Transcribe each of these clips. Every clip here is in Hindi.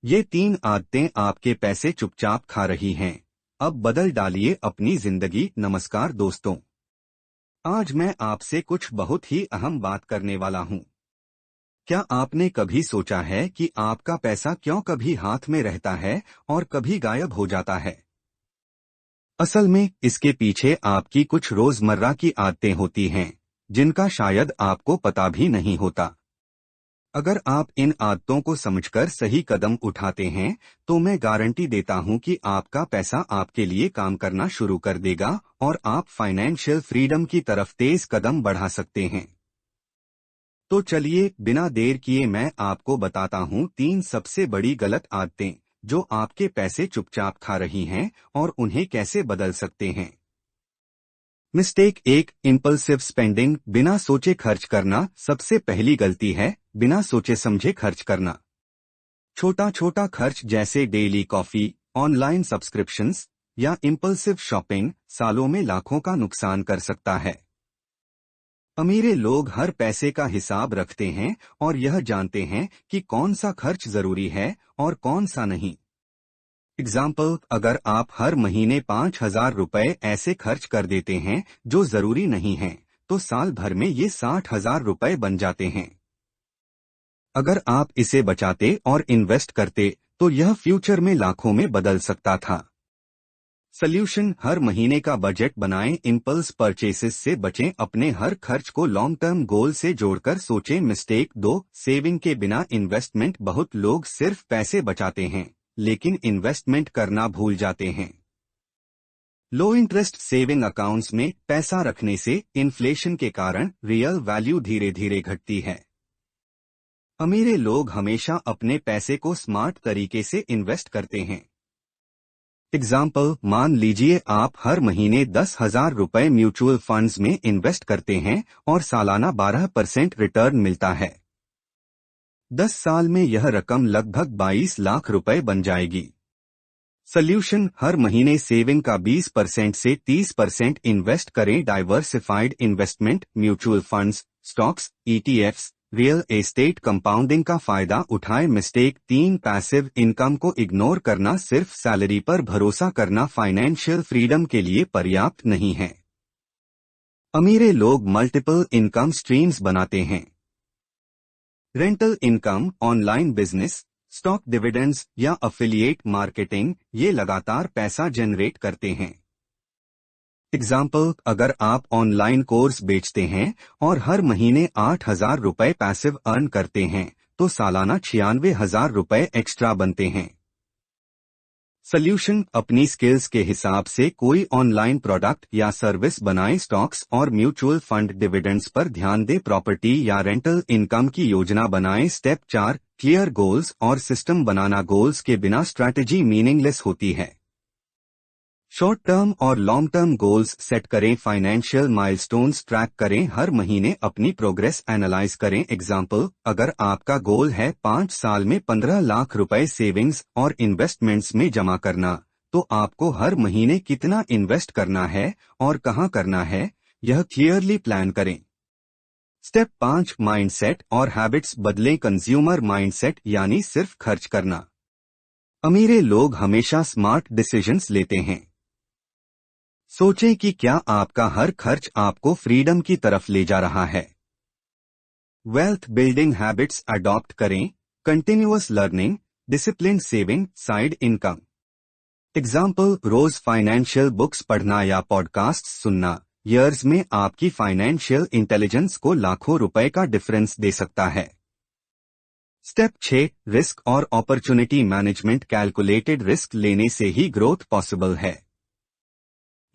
ये 3 आदतें आपके पैसे चुपचाप खा रही हैं। अब बदल डालिए अपनी जिंदगी। नमस्कार दोस्तों, आज मैं आपसे कुछ बहुत ही अहम बात करने वाला हूँ। क्या आपने कभी सोचा है कि आपका पैसा क्यों कभी हाथ में रहता है और कभी गायब हो जाता है? असल में इसके पीछे आपकी कुछ रोजमर्रा की आदतें होती हैं, जिनका शायद आपको पता भी नहीं होता। अगर आप इन आदतों को समझकर सही कदम उठाते हैं, तो मैं गारंटी देता हूं कि आपका पैसा आपके लिए काम करना शुरू कर देगा और आप फाइनेंशियल फ्रीडम की तरफ तेज कदम बढ़ा सकते हैं। तो चलिए बिना देर किए मैं आपको बताता हूं 3 सबसे बड़ी गलत आदतें जो आपके पैसे चुपचाप खा रही हैं और उन्हें कैसे बदल सकते हैं। Mistake 1, impulsive spending. बिना सोचे खर्च करना सबसे पहली गलती है। बिना सोचे समझे खर्च करना। छोटा छोटा खर्च जैसे डेली कॉफी, ऑनलाइन सब्सक्रिप्शंस या इम्पल्सिव शॉपिंग सालों में लाखों का नुकसान कर सकता है। अमीरे लोग हर पैसे का हिसाब रखते हैं और यह जानते हैं कि कौन सा खर्च जरूरी है और कौन सा नहीं। एग्जाम्पल, अगर आप हर महीने 5,000 रुपए ऐसे खर्च कर देते हैं जो जरूरी नहीं हैं, तो साल भर में ये 60,000 रुपए बन जाते हैं। अगर आप इसे बचाते और इन्वेस्ट करते तो यह फ्यूचर में लाखों में बदल सकता था। सल्यूशन, हर महीने का बजट बनाएं। इम्पल्स परचेसेस से बचें। अपने हर खर्च को लॉन्ग टर्म गोल से जोड़कर सोचें। मिस्टेक 2, सेविंग के बिना इन्वेस्टमेंट। बहुत लोग सिर्फ पैसे बचाते हैं लेकिन इन्वेस्टमेंट करना भूल जाते हैं। लो इंटरेस्ट सेविंग अकाउंट्स में पैसा रखने से इन्फ्लेशन के कारण रियल वैल्यू धीरे धीरे घटती है। अमीरे लोग हमेशा अपने पैसे को स्मार्ट तरीके से इन्वेस्ट करते हैं। एग्जाम्पल, मान लीजिए आप हर महीने 10,000 रुपए म्यूचुअल फंड्स में इन्वेस्ट करते हैं और सालाना 12% रिटर्न मिलता है। 10 साल में यह रकम लगभग 22 लाख रुपए बन जाएगी। सल्यूशन, हर महीने सेविंग का 20% से 30% इन्वेस्ट करें। Diversified investment, mutual funds, stocks, ETFs, real estate. Compounding का फायदा उठाएं। मिस्टेक 3, पैसिव इनकम को इग्नोर करना। सिर्फ सैलरी पर भरोसा करना फाइनेंशियल फ्रीडम के लिए पर्याप्त नहीं है। अमीरे लोग मल्टीपल इनकम स्ट्रीम्स बनाते हैं। Rental income, online business, stock dividends या अफिलिएट मार्केटिंग, ये लगातार पैसा जनरेट करते हैं। एग्जाम्पल, अगर आप ऑनलाइन कोर्स बेचते हैं और हर महीने 8,000 रुपए पैसिव अर्न करते हैं, तो सालाना 96,000 रुपए एक्स्ट्रा बनते हैं। सल्यूशन, अपनी स्किल्स के हिसाब से कोई ऑनलाइन प्रोडक्ट या सर्विस बनाएं। स्टॉक्स और म्यूचुअल फंड डिविडेंड्स पर ध्यान दें। प्रॉपर्टी या रेंटल इनकम की योजना बनाएं। स्टेप 4, क्लियर गोल्स और सिस्टम बनाना। गोल्स के बिना स्ट्रैटेजी मीनिंगलेस होती है। शॉर्ट टर्म और लॉन्ग टर्म गोल्स सेट करें। फाइनेंशियल माइलस्टोन्स ट्रैक करें। हर महीने अपनी प्रोग्रेस एनालाइज करें। एग्जाम्पल, अगर आपका गोल है 5 साल में 15 लाख रुपए सेविंग्स और इन्वेस्टमेंट्स में जमा करना, तो आपको हर महीने कितना इन्वेस्ट करना है और कहां करना है, यह क्लियरली प्लान करें। स्टेप 5, माइंडसेट और हैबिट्स बदलें। कंज्यूमर माइंडसेट यानी सिर्फ खर्च करना। अमीरे लोग हमेशा स्मार्ट डिसीजंस लेते हैं। सोचें कि क्या आपका हर खर्च आपको फ्रीडम की तरफ ले जा रहा है। वेल्थ बिल्डिंग हैबिट्स अडॉप्ट करें। Continuous learning, discipline saving, side income. Example, रोज फाइनेंशियल बुक्स पढ़ना या पॉडकास्ट सुनना ईयर्स में आपकी फाइनेंशियल इंटेलिजेंस को लाखों रुपए का डिफरेंस दे सकता है। स्टेप 6, रिस्क और अपॉर्चुनिटी मैनेजमेंट। कैलकुलेटेड रिस्क लेने से ही ग्रोथ पॉसिबल है।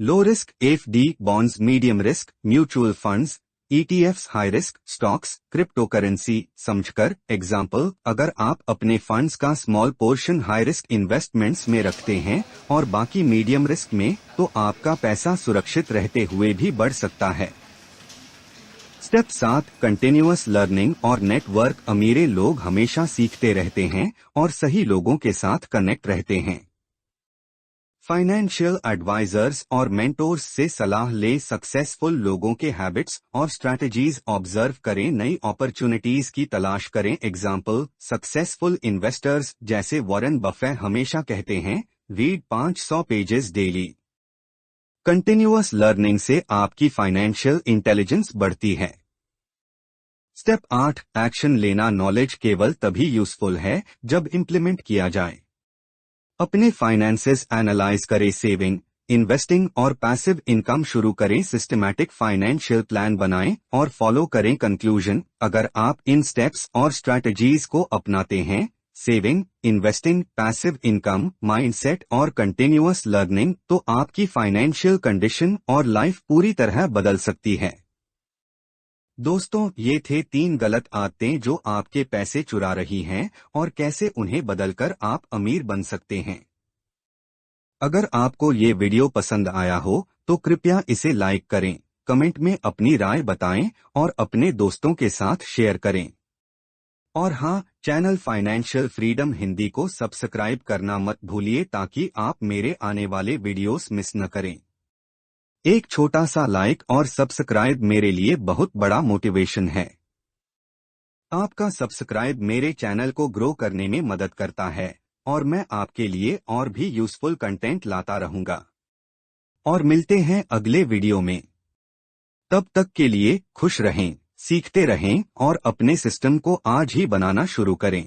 Low risk FD bonds, medium risk mutual funds, ETFs, high risk stocks, cryptocurrency समझकर। एग्जाम्पल, अगर आप अपने फंड्स का small portion high risk investments में रखते हैं और बाकी मीडियम रिस्क में, तो आपका पैसा सुरक्षित रहते हुए भी बढ़ सकता है। स्टेप 7, कंटिन्यूअस लर्निंग और नेटवर्क। अमीरे लोग हमेशा सीखते रहते हैं और सही लोगों के साथ कनेक्ट रहते हैं। फाइनेंशियल एडवाइजर्स और मेंटोर्स से सलाह ले, सक्सेसफुल लोगों के हैबिट्स और स्ट्रैटेजीज ऑब्जर्व करें, नई अपॉर्चुनिटीज की तलाश करें। एग्जाम्पल, सक्सेसफुल इन्वेस्टर्स जैसे वॉरेन बफेट हमेशा कहते हैं, read 500 pages daily. Continuous learning से आपकी फाइनेंशियल इंटेलिजेंस बढ़ती है। स्टेप 8, एक्शन लेना। नॉलेज केवल तभी यूजफुल है जब इम्प्लीमेंट किया जाए। अपने फाइनेंसेस एनालाइज करें, सेविंग, इन्वेस्टिंग और पैसिव इनकम शुरू करें, सिस्टमैटिक फाइनेंशियल प्लान बनाएं और फॉलो करें। कंक्लूजन, अगर आप इन स्टेप्स और स्ट्रैटेजीज को अपनाते हैं, saving, investing, passive income, mindset और कंटिन्यूअस लर्निंग, तो आपकी फाइनेंशियल कंडीशन और लाइफ पूरी तरह बदल सकती है। दोस्तों, ये थे 3 गलत आदतें जो आपके पैसे चुरा रही हैं और कैसे उन्हें बदलकर आप अमीर बन सकते हैं। अगर आपको ये वीडियो पसंद आया हो तो कृपया इसे लाइक करें, कमेंट में अपनी राय बताएं और अपने दोस्तों के साथ शेयर करें। और हाँ, चैनल फाइनेंशियल फ्रीडम हिंदी को सब्सक्राइब करना मत भूलिए ताकि आप मेरे आने वाले वीडियोस मिस न करें। एक छोटा सा लाइक और सब्सक्राइब मेरे लिए बहुत बड़ा मोटिवेशन है। आपका सब्सक्राइब मेरे चैनल को ग्रो करने में मदद करता है और मैं आपके लिए और भी यूजफुल कंटेंट लाता रहूंगा। और मिलते हैं अगले वीडियो में। तब तक के लिए खुश रहें, सीखते रहें और अपने सिस्टम को आज ही बनाना शुरू करें।